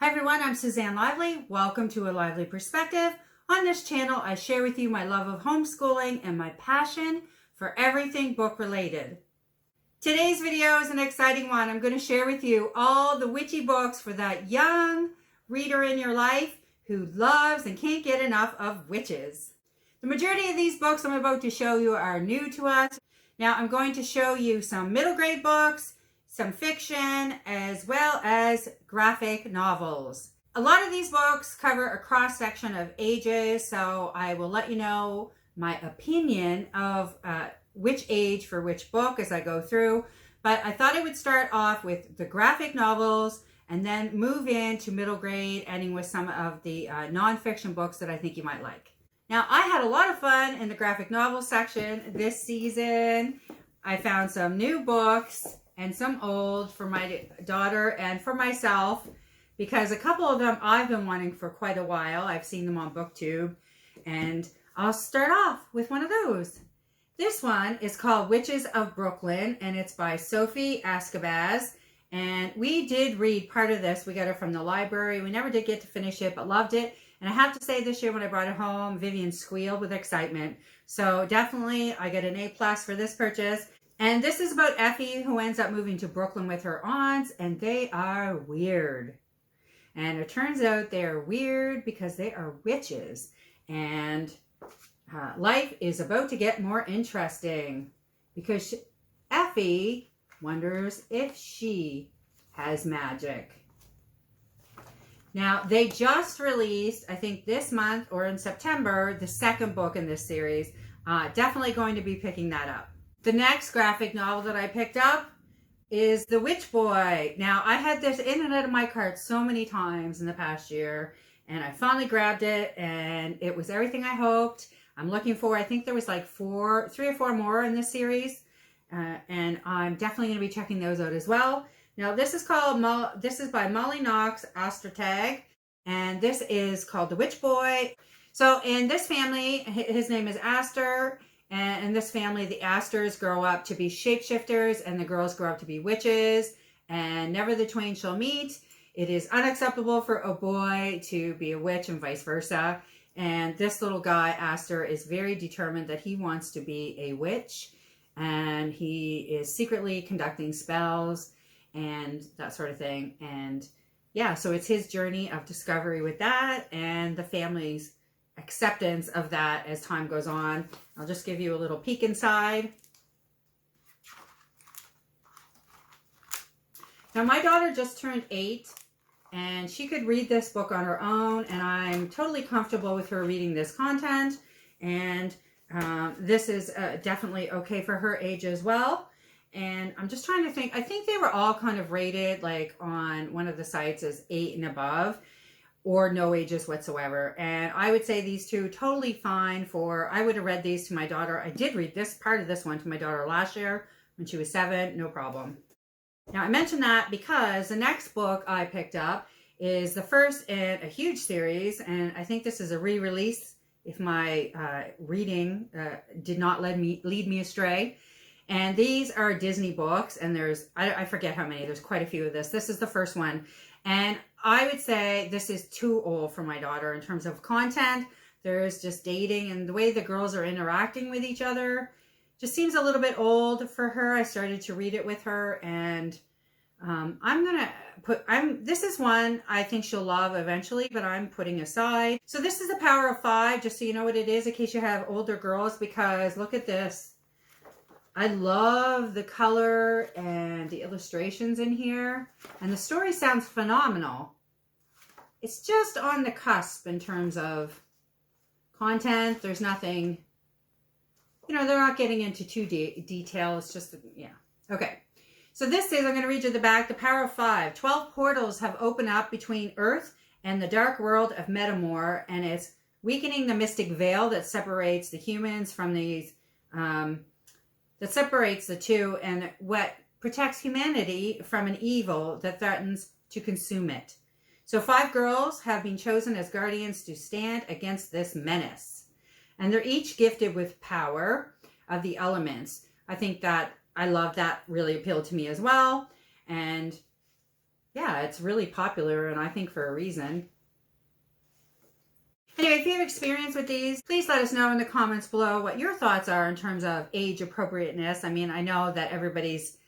Hi everyone, I'm Suzanne Lively. Welcome to A Lively Perspective. On this channel, I share with you my love of homeschooling and my passion for everything book related. Today's video is an exciting one. I'm going to share with you all the witchy books for that young reader in your life who loves and can't get enough of witches. The majority of these books I'm about to show you are new to us. Now I'm going to show you some middle grade books, some fiction, as well as graphic novels. A lot of these books cover a cross section of ages, so I will let you know my opinion of which age for which book as I go through. But I thought I would start off with the graphic novels and then move into middle grade, ending with some of the nonfiction books that I think you might like. Now, I had a lot of fun in the graphic novel section this season. I found some new books and some old for my daughter and for myself, because a couple of them I've been wanting for quite a while. I've seen them on BookTube, and I'll start off with one of those. This one is called Witches of Brooklyn, and it's by Sophie Ascabaz. And we did read part of this. We got it from the library. We never did get to finish it, but loved it. And I have to say, this year when I brought it home, Vivian squealed with excitement. So definitely I get an A+ for this purchase. And this is about Effie, who ends up moving to Brooklyn with her aunts, and they are weird. And it turns out they are weird because they are witches. And life is about to get more interesting because Effie wonders if she has magic. Now, they just released, I think this month or in September, the second book in this series. Definitely going to be picking that up. The next graphic novel that I picked up is The Witch Boy. Now, I had this in and out of my cart so many times in the past year, and I finally grabbed it, and it was everything I hoped. I'm looking for, I think there was like 3 or 4 more in this series, and I'm definitely going to be checking those out as well. Now, this is by Molly Knox Ostertag, and this is called The Witch Boy. So in this family, his name is Aster. And in this family, the Asters grow up to be shapeshifters and the girls grow up to be witches, and never the twain shall meet. It is unacceptable for a boy to be a witch and vice versa. And this little guy, Aster, is very determined that he wants to be a witch, and he is secretly conducting spells and that sort of thing. And yeah, so it's his journey of discovery with that and the family's acceptance of that as time goes on. I'll just give you a little peek inside. Now, my daughter just turned 8, and she could read this book on her own, and I'm totally comfortable with her reading this content, and this is definitely okay for her age as well. And I'm just trying to think, I think they were all kind of rated like on one of the sites as 8 and above, or no ages whatsoever. And I would say these two totally fine for, I would have read these to my daughter. I did read this part of this one to my daughter last year when she was 7, no problem. Now, I mentioned that because the next book I picked up is the first in a huge series, and I think this is a re-release if my reading did not lead me astray. And these are Disney books, and there's, I forget how many, there's quite a few of this. This is the first one. And I would say this is too old for my daughter in terms of content. There's just dating, and the way the girls are interacting with each other just seems a little bit old for her. I started to read it with her, and this is one I think she'll love eventually, but I'm putting aside. So this is The Power of 5, just so you know what it is in case you have older girls, because look at this. I love the color and the illustrations in here. And the story sounds phenomenal. It's just on the cusp in terms of content. There's nothing, they're not getting into too detail. It's just, yeah. Okay. So this says, I'm going to read you the back. The Power of 5. 12 portals have opened up between Earth and the dark world of Metamore. And it's weakening the mystic veil that separates the humans from these, that separates the two, and what protects humanity from an evil that threatens to consume it. So 5 girls have been chosen as guardians to stand against this menace. And they're each gifted with power of the elements. I think that, I love that, really appealed to me as well. And yeah, it's really popular, and I think for a reason. Anyway, if you have experience with these, please let us know in the comments below what your thoughts are in terms of age appropriateness. I mean, I know that everybody's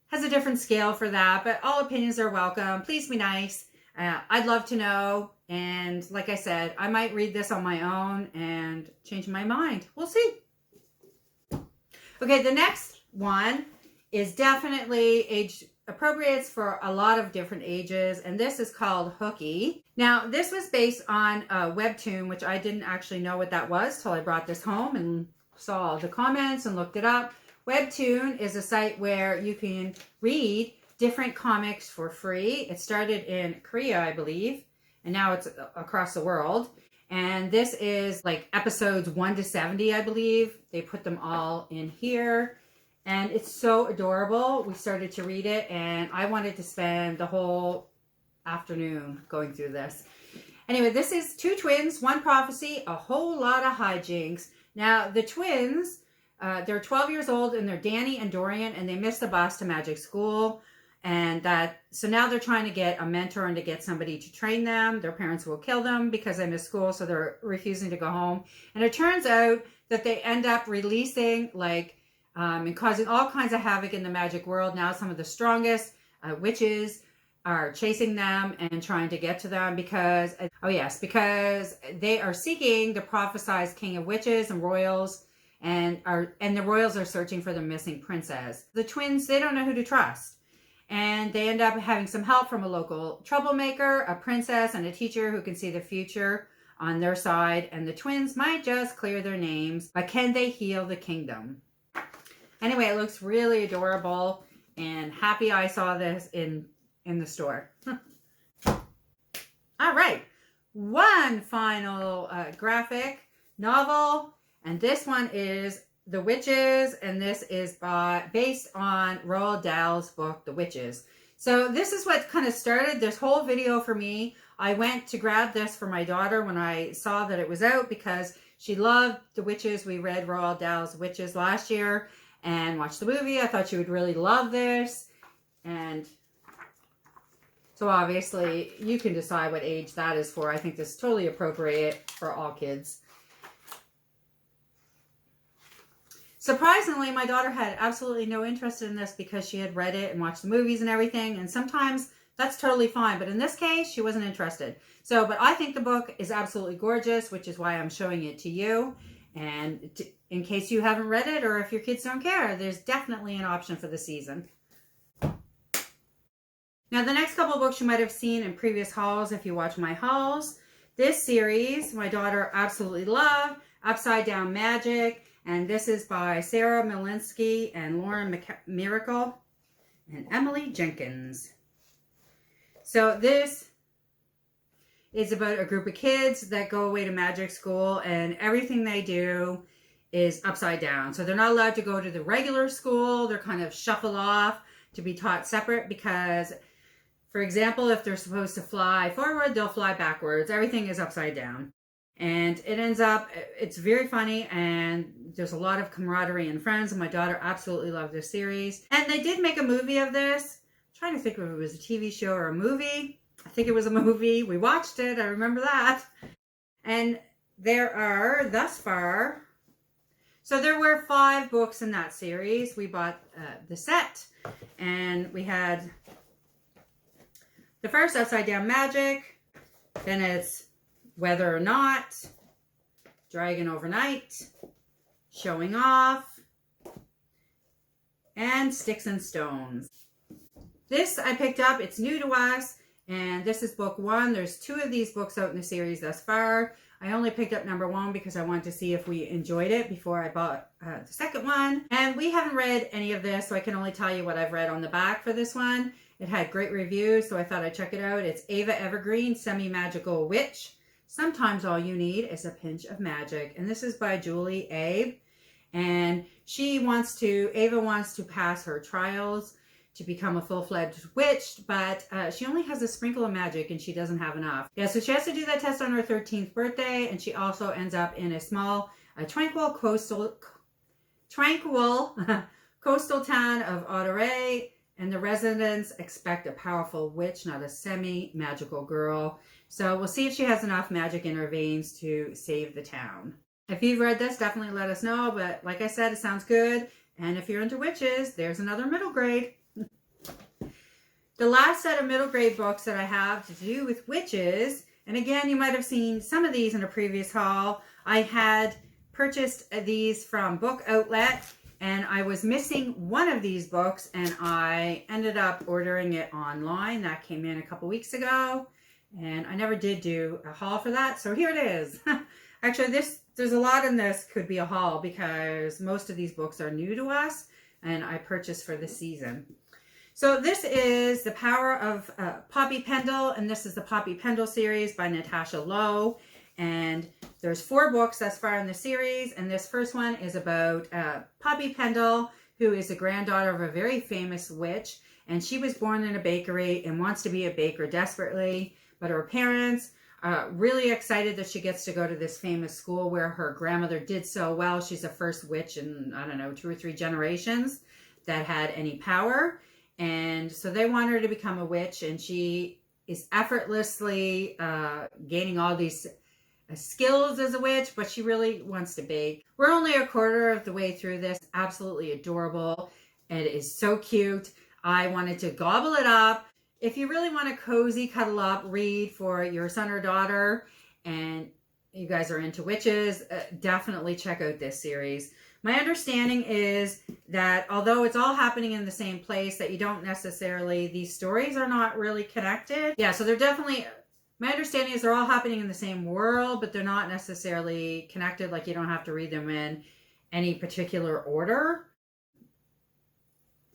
has a different scale for that, but all opinions are welcome. Please be nice. I'd love to know. And like I said, I might read this on my own and change my mind. We'll see. Okay, the next one is definitely age appropriate for a lot of different ages, and this is called Hooky. Now, this was based on a webtoon, which I didn't actually know what that was till I brought this home and saw the comments and looked it up. Webtoon is a site where you can read different comics for free. It started in Korea, I believe, and now it's across the world. And this is like episodes 1 to 70, I believe. They put them all in here. And it's so adorable. We started to read it, and I wanted to spend the whole afternoon going through this. Anyway, this is two twins, one prophecy, a whole lot of hijinks. Now, the twins, they're 12 years old, and they're Danny and Dorian, and they missed the bus to magic school. And so now they're trying to get a mentor and to get somebody to train them. Their parents will kill them because they missed school, so they're refusing to go home. And it turns out that they end up releasing, like, and causing all kinds of havoc in the magic world. Now some of the strongest witches are chasing them and trying to get to them because, oh yes, because they are seeking the prophesized king of witches and royals, and the royals are searching for the missing princess. The twins, they don't know who to trust. And they end up having some help from a local troublemaker, a princess, and a teacher who can see the future on their side. And the twins might just clear their names, but can they heal the kingdom? Anyway, it looks really adorable, and happy I saw this in the store. All right, one final graphic novel, and this one is The Witches, and this is based on Roald Dahl's book, The Witches. So this is what kind of started this whole video for me. I went to grab this for my daughter when I saw that it was out because she loved The Witches. We read Roald Dahl's Witches last year and watched the movie. I thought she would really love this. And so obviously you can decide what age that is for. I think this is totally appropriate for all kids. Surprisingly, my daughter had absolutely no interest in this because she had read it and watched the movies and everything. And sometimes that's totally fine. But in this case, she wasn't interested. So, but I think the book is absolutely gorgeous, which is why I'm showing it to you. And in case you haven't read it, or if your kids don't care, there's definitely an option for the season. Now, the next couple of books you might have seen in previous hauls if you watch my hauls. This series, my daughter absolutely loved, Upside Down Magic. And this is by Sarah Malinsky and Lauren Miracle and Emily Jenkins. So this is about a group of kids that go away to magic school, and everything they do is upside down. So they're not allowed to go to the regular school. They're kind of shuffled off to be taught separate because, for example, if they're supposed to fly forward, they'll fly backwards. Everything is upside down. And it ends up, it's very funny, and there's a lot of camaraderie and friends, and my daughter absolutely loved this series. And they did make a movie of this. I'm trying to think if it was a TV show or a movie. I think it was a movie. We watched it. I remember that. And there are, thus far, so there were 5 books in that series. We bought the set, and we had the first, Upside Down Magic. Then it's Whether or Not, Dragon Overnight, Showing Off, and Sticks and Stones. This I picked up. It's new to us, and this is book 1. There's 2 of these books out in the series thus far. I only picked up number 1 because I wanted to see if we enjoyed it before I bought the second one. And we haven't read any of this, so I can only tell you what I've read on the back for this one. It had great reviews, so I thought I'd check it out. It's Ava Evergreen, Semi-Magical Witch. Sometimes all you need is a pinch of magic. And this is by Julie Abe. And Ava wants to pass her trials to become a full-fledged witch, but she only has a sprinkle of magic and she doesn't have enough. Yeah, so she has to do that test on her 13th birthday, and she also ends up in a small, tranquil coastal town of Ottaray, and the residents expect a powerful witch, not a semi-magical girl. So we'll see if she has enough magic in her veins to save the town. If you've read this, definitely let us know. But like I said, it sounds good. And if you're into witches, there's another middle grade. The last set of middle grade books that I have to do with witches, and again, you might have seen some of these in a previous haul. I had purchased these from Book Outlet, and I was missing one of these books, and I ended up ordering it online. That came in a couple weeks ago, and I never did do a haul for that, so here it is. Actually, there's a lot in this could be a haul because most of these books are new to us, and I purchased for this season. So this is The Power of Poppy Pendle, and this is the Poppy Pendle series by Natasha Lowe. And there's 4 books thus far in the series, and this first one is about Poppy Pendle, who is the granddaughter of a very famous witch, and she was born in a bakery and wants to be a baker desperately, but her parents are really excited that she gets to go to this famous school where her grandmother did so well. She's the first witch in, I don't know, 2 or 3 generations that had any power. And so they want her to become a witch, and she is effortlessly gaining all these skills as a witch, but she really wants to bake. We're only a quarter of the way through this. Absolutely adorable. It is so cute. I wanted to gobble it up. If you really want a cozy, cuddle up read for your son or daughter, and you guys are into witches, definitely check out this series. My understanding is that although it's all happening in the same place, that you don't necessarily, these stories are not really connected. Yeah, so they're definitely, my understanding is they're all happening in the same world, but they're not necessarily connected. Like you don't have to read them in any particular order.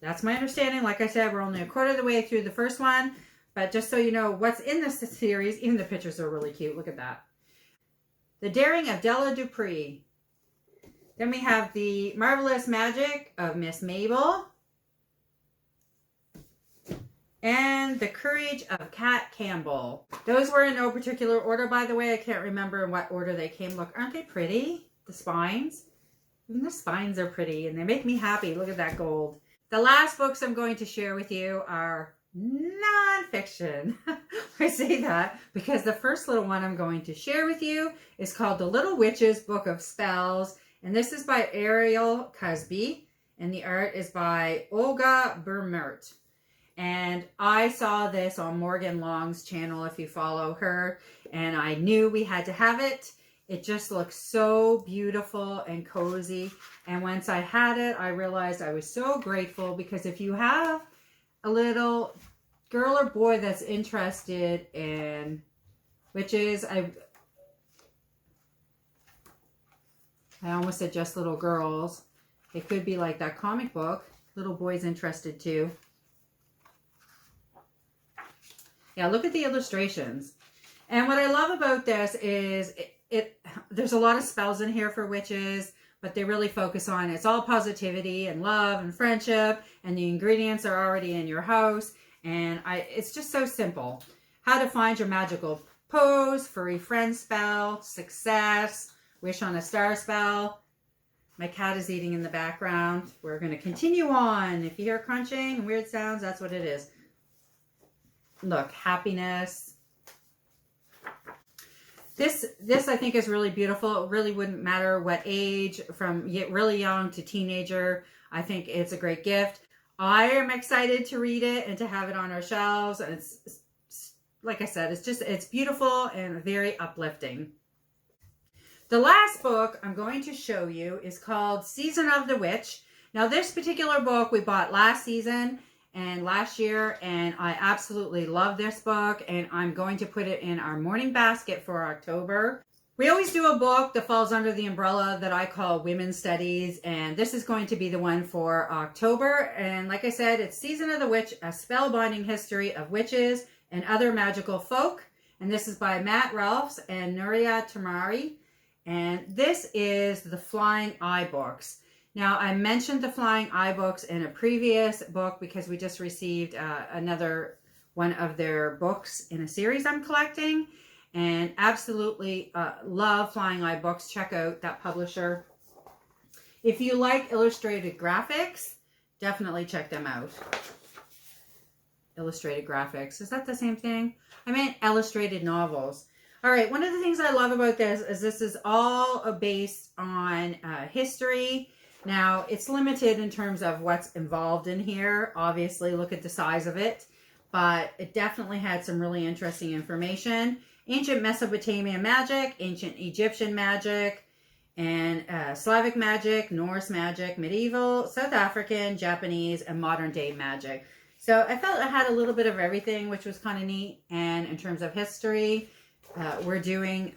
That's my understanding. Like I said, we're only a quarter of the way through the first one, but just so you know what's in this series, even the pictures are really cute. Look at that. The Daring of Della Dupree. Then we have The Marvelous Magic of Miss Mabel. And The Courage of Kat Campbell. Those were in no particular order, by the way. I can't remember in what order they came. Look, aren't they pretty? The spines. Even the spines are pretty, and they make me happy. Look at that gold. The last books I'm going to share with you are nonfiction. I say that because the first little one I'm going to share with you is called The Little Witch's Book of Spells. And this is by Ariel Cusby, and the art is by Olga Bermert. And I saw this on Morgan Long's channel, if you follow her, and I knew we had to have it. It just looks so beautiful and cozy. And once I had it, I realized I was so grateful, because if you have a little girl or boy that's interested in witches, I almost said just little girls. It could be like that comic book. Little boys interested too. Yeah, look at the illustrations. And what I love about this is there's a lot of spells in here for witches, but they really focus on, it's all positivity and love and friendship, and the ingredients are already in your house. And it's just so simple. How to find your magical pose, furry friend spell, success, wish on a star spell. My cat is eating in the background. We're going to continue on. If you hear crunching and weird sounds, that's what it is. Look, happiness. This I think is really beautiful. It really wouldn't matter what age, from really young to teenager. I think it's a great gift. I am excited to read it and to have it on our shelves. And it's like I said, it's beautiful and very uplifting. The last book I'm going to show you is called Season of the Witch. Now, this particular book we bought last season and last year, and I absolutely love this book, and I'm going to put it in our morning basket for October. We always do a book that falls under the umbrella that I call Women's Studies, and this is going to be the one for October. And like I said, it's Season of the Witch, A Spellbinding History of Witches and Other Magical Folk. And this is by Matt Ralphs and Nuria Tamari. And this is the Flying Eye books. Now, I mentioned the Flying Eye books in a previous book because we just received another one of their books in a series I'm collecting. And absolutely love Flying Eye books. Check out that publisher. If you like illustrated graphics, definitely check them out. illustrated graphics. Is that the same thing? I meant illustrated novels. All right, one of the things I love about this is all based on history. Now, it's limited in terms of what's involved in here. Obviously, look at the size of it. But it definitely had some really interesting information. Ancient Mesopotamian magic, ancient Egyptian magic, and Slavic magic, Norse magic, medieval, South African, Japanese, and modern day magic. So I felt I had a little bit of everything, which was kind of neat. And in terms of history, we're doing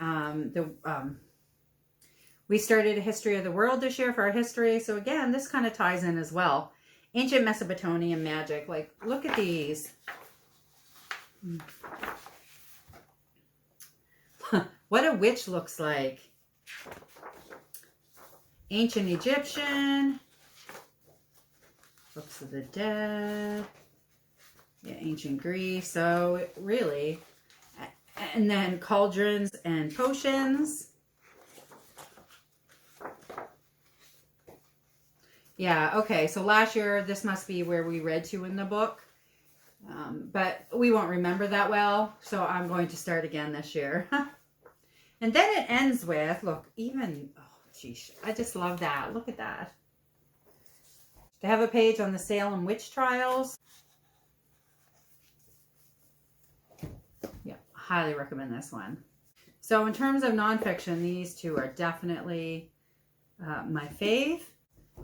we started a history of the world this year for our history. So again, this kind of ties in as well. Ancient Mesopotamian magic. Like, look at these. What a witch looks like. Ancient Egyptian. Books of the Dead. Yeah, ancient Greece. So really, and then cauldrons and potions. Yeah, okay, so last year, this must be where we read to in the book. But we won't remember that well, so I'm going to start again this year. And then it ends with, look, even, oh, geez, I just love that. Look at that. They have a page on the Salem witch trials. Yeah, highly recommend this one. So in terms of nonfiction, these two are definitely my fave.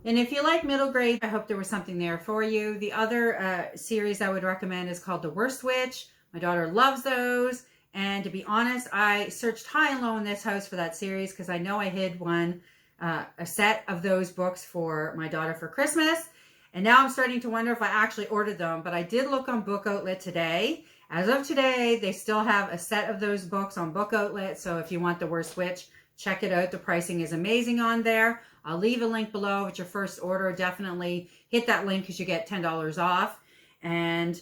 And if you like middle grade, I hope there was something there for you. The other series I would recommend is called The Worst Witch. My daughter loves those. And to be honest, I searched high and low in this house for that series because I know I hid a set of those books for my daughter for Christmas. And now I'm starting to wonder if I actually ordered them. But I did look on Book Outlet today. As of today, they still have a set of those books on Book Outlet. So if you want The Worst Witch, check it out. The pricing is amazing on there. I'll leave a link below. If it's your first order, definitely hit that link because you get $10 off. And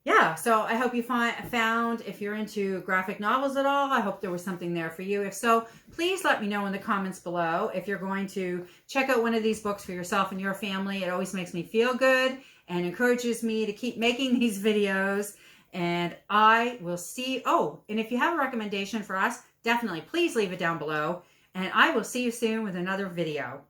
yeah, so I hope you found, if you're into graphic novels at all, I hope there was something there for you. If so, please let me know in the comments below if you're going to check out one of these books for yourself and your family. It always makes me feel good and encourages me to keep making these videos. And I will see, oh, and if you have a recommendation for us, definitely please leave it down below. And I will see you soon with another video.